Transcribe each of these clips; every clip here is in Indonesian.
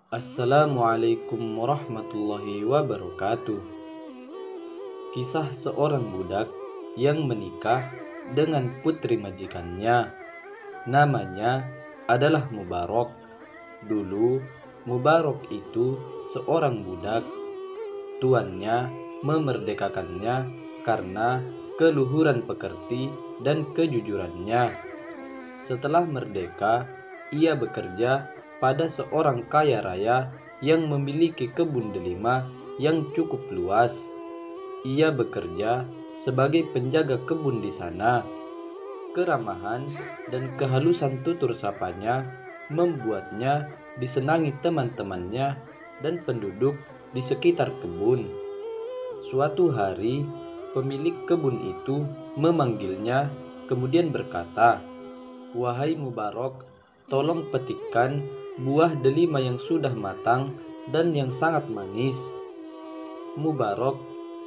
Assalamualaikum warahmatullahi wabarakatuh. Kisah seorang budak yang menikah dengan putri majikannya. Namanya adalah Mubarak. Dulu Mubarak itu seorang budak. Tuannya memerdekakannya karena keluhuran pekerti dan kejujurannya. Setelah merdeka, ia bekerja pada seorang kaya raya yang memiliki kebun delima yang cukup luas. Ia bekerja sebagai penjaga kebun di sana. Keramahan dan kehalusan tutur sapanya membuatnya disenangi teman-temannya dan penduduk di sekitar kebun. Suatu hari, pemilik kebun itu memanggilnya, kemudian berkata, "Wahai Mubarak, tolong petikkan buah delima yang sudah matang dan yang sangat manis." Mubarak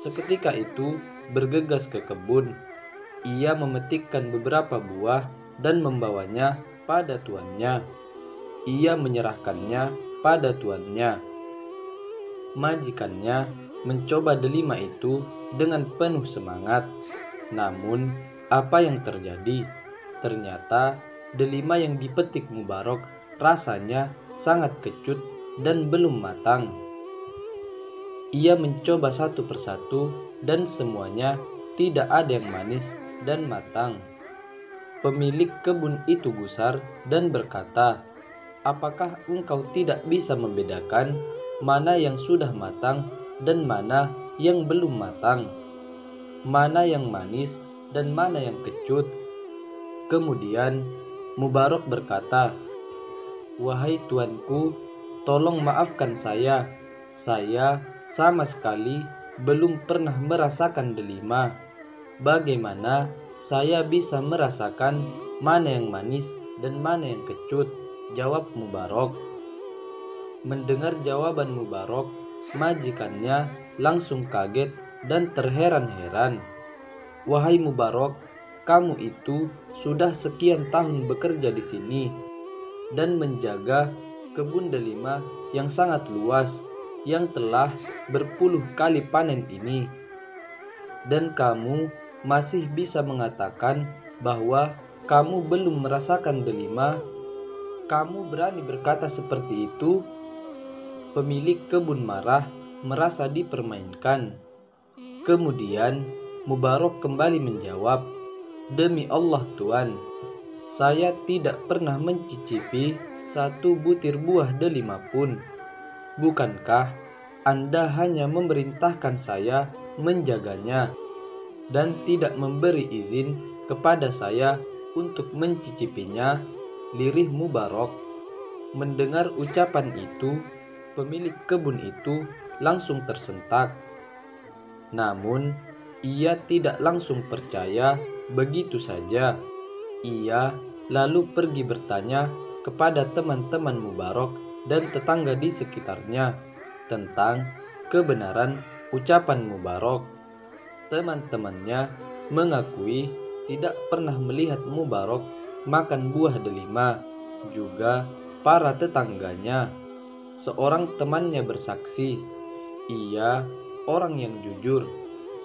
seketika itu bergegas ke kebun. Ia memetikkan beberapa buah dan membawanya pada tuannya. Ia menyerahkannya pada tuannya. Majikannya mencoba delima itu dengan penuh semangat. Namun, apa yang terjadi? Ternyata delima yang dipetik Mubarak rasanya sangat kecut dan belum matang. Ia mencoba satu persatu dan semuanya tidak ada yang manis dan matang. Pemilik kebun itu gusar dan berkata, "Apakah engkau tidak bisa membedakan mana yang sudah matang dan mana yang belum matang? Mana yang manis dan mana yang kecut?" Kemudian Mubarak berkata, "Wahai tuanku, tolong maafkan saya. Saya sama sekali belum pernah merasakan delima. Bagaimana saya bisa merasakan mana yang manis dan mana yang kecut?" Jawab Mubarak. Mendengar jawaban Mubarak, majikannya langsung kaget dan terheran-heran. "Wahai Mubarak, kamu itu sudah sekian tahun bekerja di sini dan menjaga kebun delima yang sangat luas yang telah berpuluh kali panen ini, dan kamu masih bisa mengatakan bahwa kamu belum merasakan delima? Kamu berani berkata seperti itu?" Pemilik kebun marah, merasa dipermainkan. Kemudian Mubarak kembali menjawab, "Demi Allah Tuan, saya tidak pernah mencicipi satu butir buah delima pun. Bukankah Anda hanya memerintahkan saya menjaganya dan tidak memberi izin kepada saya untuk mencicipinya?" Lirih Mubarak. Mendengar ucapan itu, pemilik kebun itu langsung tersentak. Namun, ia tidak langsung percaya begitu saja. Ia lalu pergi bertanya kepada teman-teman Mubarak dan tetangga di sekitarnya tentang kebenaran ucapan Mubarak. Teman-temannya mengakui tidak pernah melihat Mubarak makan buah delima. Juga para tetangganya. Seorang temannya bersaksi, ia orang yang jujur.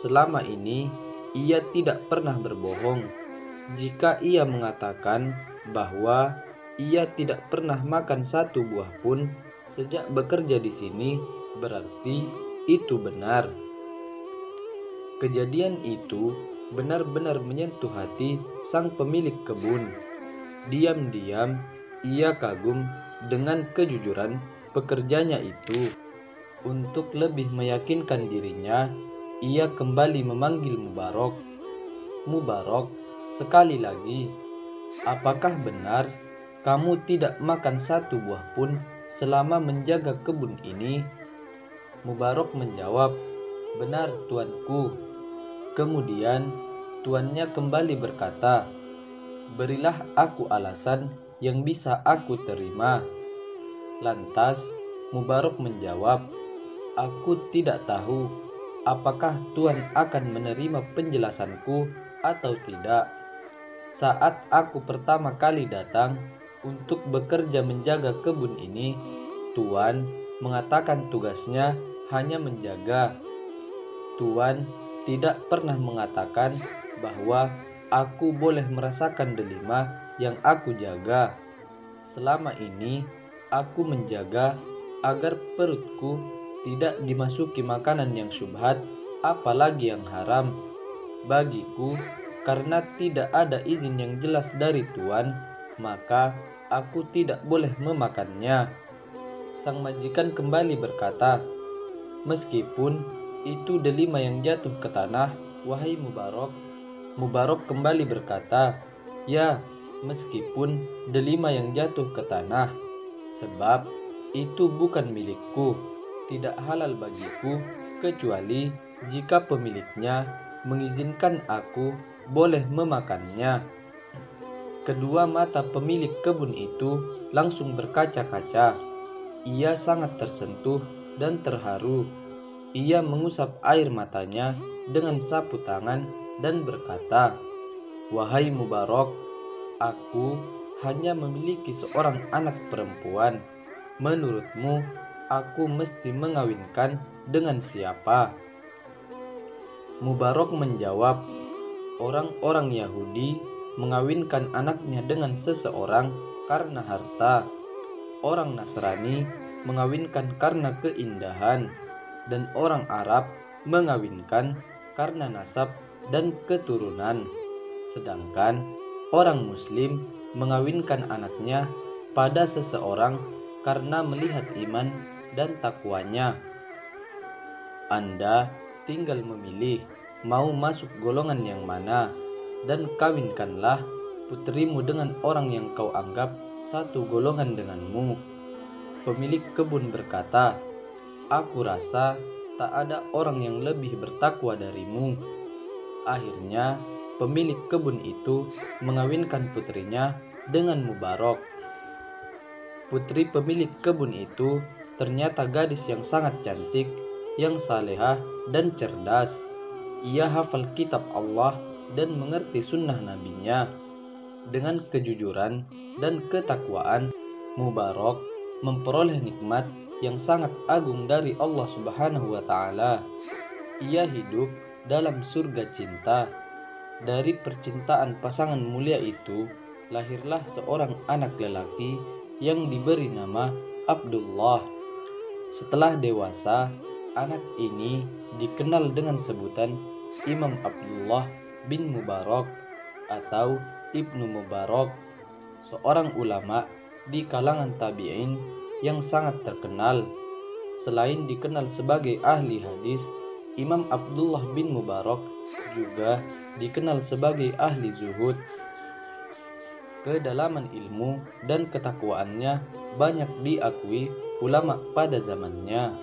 Selama ini ia tidak pernah berbohong. Jika ia mengatakan bahwa ia tidak pernah makan satu buah pun sejak bekerja di sini, berarti itu benar. Kejadian itu benar-benar menyentuh hati sang pemilik kebun. Diam-diam ia kagum dengan kejujuran pekerjanya itu. Untuk lebih meyakinkan dirinya, ia kembali memanggil Mubarak. "Mubarak, sekali lagi, apakah benar kamu tidak makan satu buah pun selama menjaga kebun ini?" Mubarak menjawab, "Benar, tuanku." Kemudian tuannya kembali berkata, "Berilah aku alasan yang bisa aku terima." Lantas Mubarak menjawab, "Aku tidak tahu apakah Tuan akan menerima penjelasanku atau tidak. Saat aku pertama kali datang untuk bekerja menjaga kebun ini, Tuan mengatakan tugasnya hanya menjaga. Tuan tidak pernah mengatakan bahwa aku boleh merasakan delima yang aku jaga. Selama ini aku menjaga agar perutku tidak dimasuki makanan yang syubhat, apalagi yang haram. Bagiku, karena tidak ada izin yang jelas dari Tuan, maka aku tidak boleh memakannya. Sang majikan kembali berkata, "Meskipun itu delima yang jatuh ke tanah, wahai Mubarok." Mubarok kembali berkata, "Ya, meskipun delima yang jatuh ke tanah, sebab itu bukan milikku, tidak halal bagiku, kecuali jika pemiliknya mengizinkan aku boleh memakannya." Kedua mata pemilik kebun itu langsung berkaca-kaca. Ia sangat tersentuh dan terharu. Ia mengusap air matanya dengan sapu tangan dan berkata, "Wahai Mubarok, aku hanya memiliki seorang anak perempuan. Menurutmu, aku mesti mengawinkan dengan siapa?" Mubarok menjawab, "Orang-orang Yahudi mengawinkan anaknya dengan seseorang karena harta. Orang Nasrani mengawinkan karena keindahan, dan orang Arab mengawinkan karena nasab dan keturunan. Sedangkan orang Muslim mengawinkan anaknya pada seseorang karena melihat iman dan takwanya. Anda tinggal memilih mau masuk golongan yang mana, dan kawinkanlah putrimu dengan orang yang kau anggap satu golongan denganmu." Pemilik kebun berkata, "Aku rasa tak ada orang yang lebih bertakwa darimu." Akhirnya pemilik kebun itu mengawinkan putrinya dengan Mubarok. Putri pemilik kebun itu ternyata gadis yang sangat cantik, yang salehah dan cerdas. Ia hafal kitab Allah dan mengerti sunnah nabinya. Dengan kejujuran dan ketakwaan, Mubarok memperoleh nikmat yang sangat agung dari Allah Subhanahu wa Ta'ala. Ia hidup dalam surga cinta. Dari percintaan pasangan mulia itu, lahirlah seorang anak lelaki yang diberi nama Abdullah. Setelah dewasa, anak ini dikenal dengan sebutan Imam Abdullah bin Mubarak atau Ibnu Mubarak, seorang ulama di kalangan tabi'in yang sangat terkenal. Selain dikenal sebagai ahli hadis, Imam Abdullah bin Mubarak juga dikenal sebagai ahli zuhud. Kedalaman ilmu dan ketakwaannya banyak diakui ulama pada zamannya.